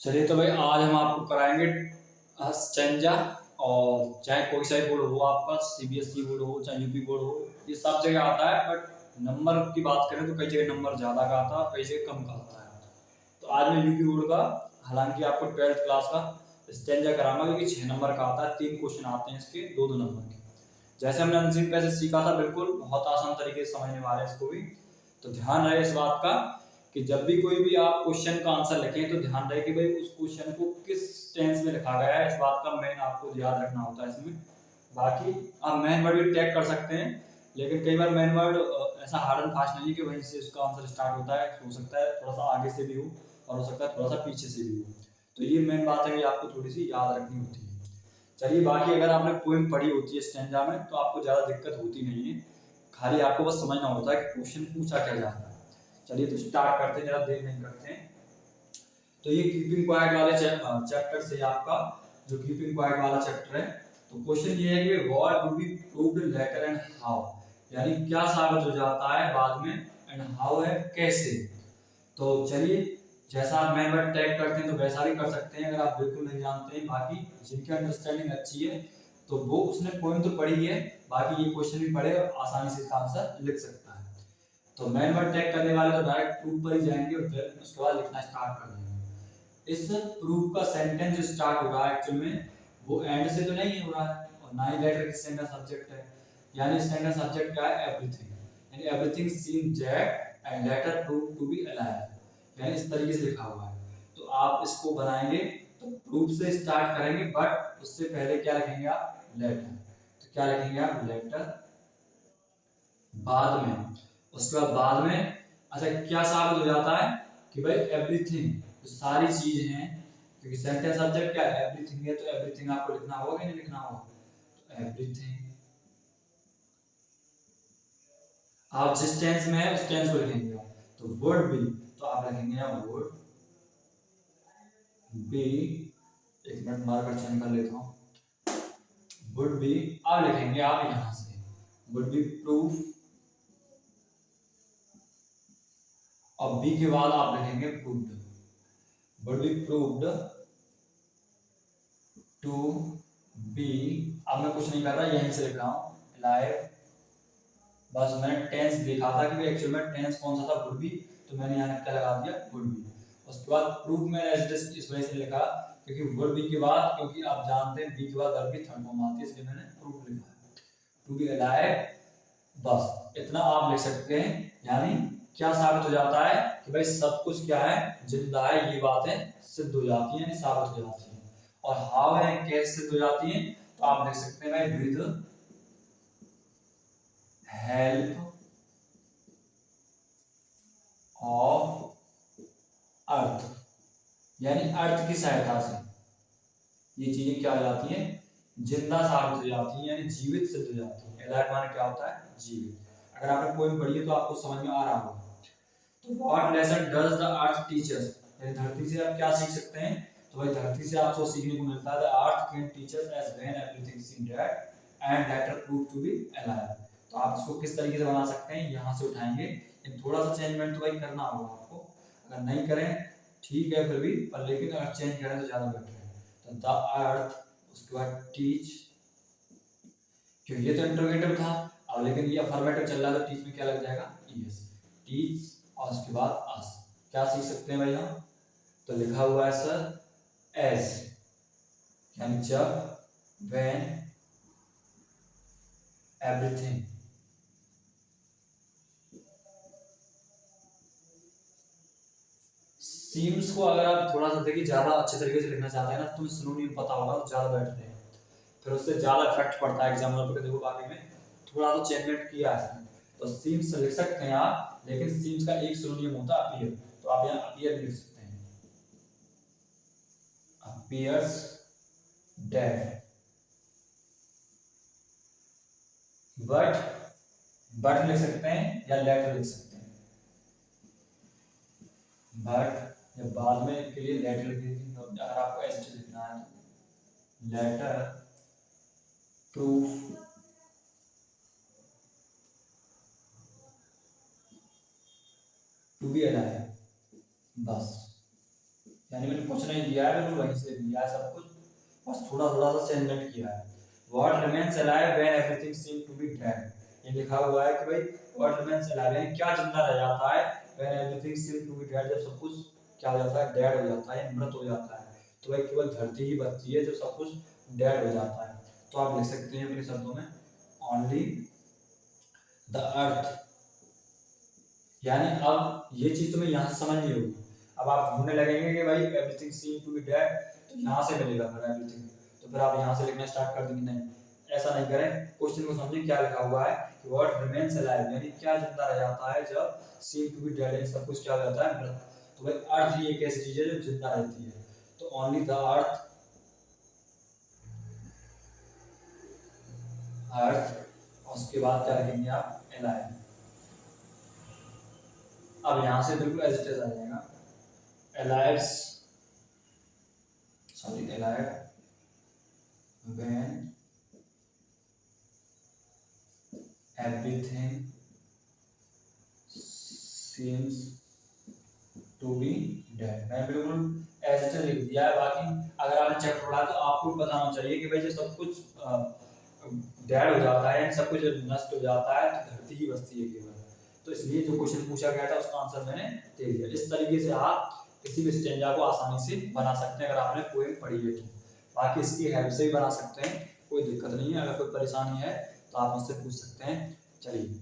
चलिए तो भाई आज हम आपको कराएंगे स्टेंजा। और चाहे कोई सा भी बोर्ड हो आपका, सीबीएसई बोर्ड हो चाहे यूपी बोर्ड हो, ये सब जगह आता है। बट नंबर की बात करें तो कई जगह नंबर ज़्यादा का आता है, कई जगह कम का आता है। तो आज मैं यूपी बोर्ड का, हालांकि आपको 12th क्लास का स्टेंजा कराऊंगा, क्योंकि 6 नंबर का आता है। 3 क्वेश्चन आते हैं इसके, 2-2 नंबर के। जैसे हमने अनसीन पैसे सीखा था, बिल्कुल बहुत आसान तरीके से समझने वाले हैं इसको भी। तो ध्यान रहे इस बात का कि जब भी कोई भी आप क्वेश्चन का आंसर लिखें तो ध्यान रहे कि भाई उस क्वेश्चन को किस टेंस में लिखा गया है। इस बात का मेन आपको याद रखना होता है इसमें। बाकी आप मेन वर्ड भी टैग कर सकते हैं, लेकिन कई बार मेन वर्ड ऐसा हार्ड एंड फास्ट नहीं है कि वहीं से उसका आंसर स्टार्ट होता है। हो सकता है थोड़ा सा आगे से भी हो और हो सकता है थोड़ा सा पीछे से भी हो। तो ये मेन बात है कि आपको थोड़ी सी याद रखनी होती है। चलिए, बाकी अगर आपने पोएम पढ़ी होती है स्टैंजा में तो आपको ज़्यादा दिक्कत होती नहीं है। खाली आपको बस समझना होता है कि क्वेश्चन पूछा क्या जाता है। चलिए तो स्टार्ट करते हैं, ज़्यादा देर नहीं करते हैं। तो ये कीपिंग क्वाइट वाले चैप्टर से आपका जो कीपिंग क्वाइट वाला चैप्टर है, तो क्वेश्चन ये है कि what would be proved later and how, यानी क्या साबित हो जाता है बाद में, एंड हाउ है कैसे। तो चलिए, जैसा आप मेन वर्ड टैग करते हैं तो वैसा भी कर सकते हैं अगर आप बिल्कुल नहीं जानते हैं। बाकी जिनकी अंडरस्टैंडिंग अच्छी है तो वो उसने पोएम तो पढ़ी है, बाकी ये क्वेश्चन भी पढ़े और आसानी से इसका आंसर लिख सकता है। तो मेन वर्ड टैग करने वाले तो डायरेक्ट प्रूफ पर ही जाएंगे और फिर उसके बाद लिखना स्टार्ट कर देंगे। इस प्रूफ का सेंटेंस जो स्टार्ट हो रहा है एक्चुअल में वो एंड से तो नहीं हो रहा है, और ना ही लेटर की सेंटेंस सब्जेक्ट है। यानी सेंटेंस सब्जेक्ट क्या है? एवरीथिंग। यानी everything seem that and later prove to be alive, यानी इस तरीके से लिखा हुआ है। तो आप इसको बनाएंगे तो प्रूफ से स्टार्ट करेंगे, बट उससे पहले क्या लिखेंगे आप? लेटर। तो क्या लिखेंगे आप? लेटर। बाद में, उसके बाद में अच्छा क्या साबित हो जाता है कि भाई एवरीथिंग, तो सारी चीजें हैं, क्योंकि सेंटेंस सब्जेक्ट क्या है? एवरीथिंग है। तो एवरीथिंग आपको लिखना होगा कि नहीं लिखना होगा? तो एवरीथिंग आप जिस टेंस में है उस टेंस को लिखेंगे आप। तो वुड बी, तो आप लिखेंगे आप वुड बी। एक मिनट मार्कर चेंज कर लेता हूँ। वुड बी, अब लिखेंगे आप यहां से वुड बी प्रूफ, और बी के बाद आप लिखेंगे proved. Would be proved to be, अब मैं कुछ नहीं कर रहा, यहीं से लिख रहा हूँ लाइव। बस मैंने टेंस देखा था कि एक्चुअल में टेंस कौन सा था? वुड बी, तो मैंने यहाँ क्या लगा दिया? Would be. उसके बाद प्रूफ में इस वजह से लिखा क्योंकि वुड बी के बाद, क्योंकि आप जानते हैं बी के बाद वर्ब की थर्ड फॉर्म आती है, इसलिए मैंने प्रूफ लिखा है टू बी अलाइव। बस इतना आप लिख सकते हैं। यानी क्या साबित हो जाता है कि भाई सब कुछ क्या है? जिंदा है। ये बातें सिद्ध हो जाती हैं, यानी साबित हो जाती हैं। और हाउ है, कैसे सिद्ध हो जाती हैं? तो आप लिख सकते हैं भाई विद हेल्प ऑफ अर्थ, यानी अर्थ की सहायता से ये चीजें क्या हो जाती हैं? जिंदा साबित हो जाती हैं, यानी जीवित सिद्ध हो जाती हैं। एलाइव माने क्या होता है? जीवित। अगर आपने पोएम पढ़ी है तो आपको समझ में आ रहा होगा। तो what lesson does the earth teachers, यानी धरती से आप क्या सीख सकते हैं? तो भाई धरती से आपको सीखने को मिलता है the earth can teach us as when everything seem dead and later prove to be alive. तो आप इसको किस तरीके से बना सकते हैं? यहाँ से उठाएंगे, थोड़ा सा चेंजमेंट तो भाई करना होगा आपको। अगर नहीं करें ठीक है फिर भी, पर लेकिन अगर चेंज करें तो ज्यादा बेटर है। तो द अर्थ, उसके बाद टीच, क्योंकि ये तो इंट्रोगेटिव था अब, लेकिन ये अफर्मेटिव चल रहा है तो टीच में क्या लग जाएगा? ईएस। टीच, और उसके बाद अस। क्या सीख सकते हैं भाई हम? तो लिखा हुआ है सर एज, यानी जब, व्हेन, एवरीथिंग। सीम्स को अगर आप थोड़ा सा देखिए ज्यादा अच्छे तरीके से लिखना चाहते हैं ना, तो तुम्हें सिनोनिम पता होगा तो ज्यादा बेटर है, फिर उससे ज्यादा इफेक्ट पड़ता है एग्जाम्पल पे। देखो बाकी में थोड़ा सा चेंजमेंट किया है, तो सीम्स लिख सकते हैं आप, लेकिन सीम्स का एक सिनोनिम होता है अपीयर। तो आप यहाँ अपीयर लिख सकते हैं, अपीयर्स डेड। बट लिख सकते हैं या लेटर लिख सकते हैं। बट या बाद में के लिए लेटर लिख दीजिए। तो अगर आपको ऐसे लिखना है तो later proof to be alive, बस यानी मैंने कुछ नहीं दिया है, बिल्कुल वहीं से लिया है सब कुछ, बस थोड़ा थोड़ा सा चेंज किया है। What remains alive when everything seem to be dead, ये लिखा हुआ है कि भाई व्हाट रिमेन्स अलाइव यानी क्या जिंदा रह जाता है, when everything seem to be dead जब सब कुछ क्या हो जाता है, डेड हो जाता है, मृत हो जाता है। तो भाई केवल धरती ही बचती है, जो सब कुछ डेड हो जाता है। तो आप लिख सकते हैं अपने शब्दों में ओनली द अर्थ, यानी अब ये चीज तुम्हें यहाँ से समझ नहीं होगी। अब आप ढूंढने लगेंगे कि भाई everything seem to be dead, तो यहाँ से मिलेगा फिर एवरीथिंग, तो फिर आप यहाँ से लिखना स्टार्ट कर देंगे। नहीं, ऐसा नहीं करें, क्वेश्चन को समझिए क्या लिखा हुआ है कि व्हाट रिमेन्स अलाइव यानी क्या जिंदा रह जाता है जब सीम टू बी डेड सब कुछ क्या हो जाता है, मृत। तो भाई अर्थ ही एक ऐसी चीज है जो जिंदा रहती है, तो ओनली द अर्थ, अर्थ उसके बाद क्या लिखेंगे आप, अलाइव। अब यहाँ से बिल्कुल एज इट इज आ जाएगा, alives, sorry alive when everything seems to be dead, मैं बिल्कुल ऐसे से लिख दिया है। बाकी अगर आपने चैप्टर पढ़ा तो आपको बताना चाहिए कि भाई जो सब कुछ डेड हो जाता है, सब कुछ नष्ट हो जाता है, तो धरती ही बचती है केवल। तो इसलिए जो क्वेश्चन पूछा गया था उसका आंसर मैंने दे दिया। इस तरीके से आप किसी भी स्टेंजा को आसानी से बना सकते हैं अगर आपने पोएम पढ़ी है तो। बाकी इसकी हेल्प से भी बना सकते हैं, कोई दिक्कत नहीं है। अगर कोई परेशानी है तो आप मुझसे पूछ सकते हैं। चलिए।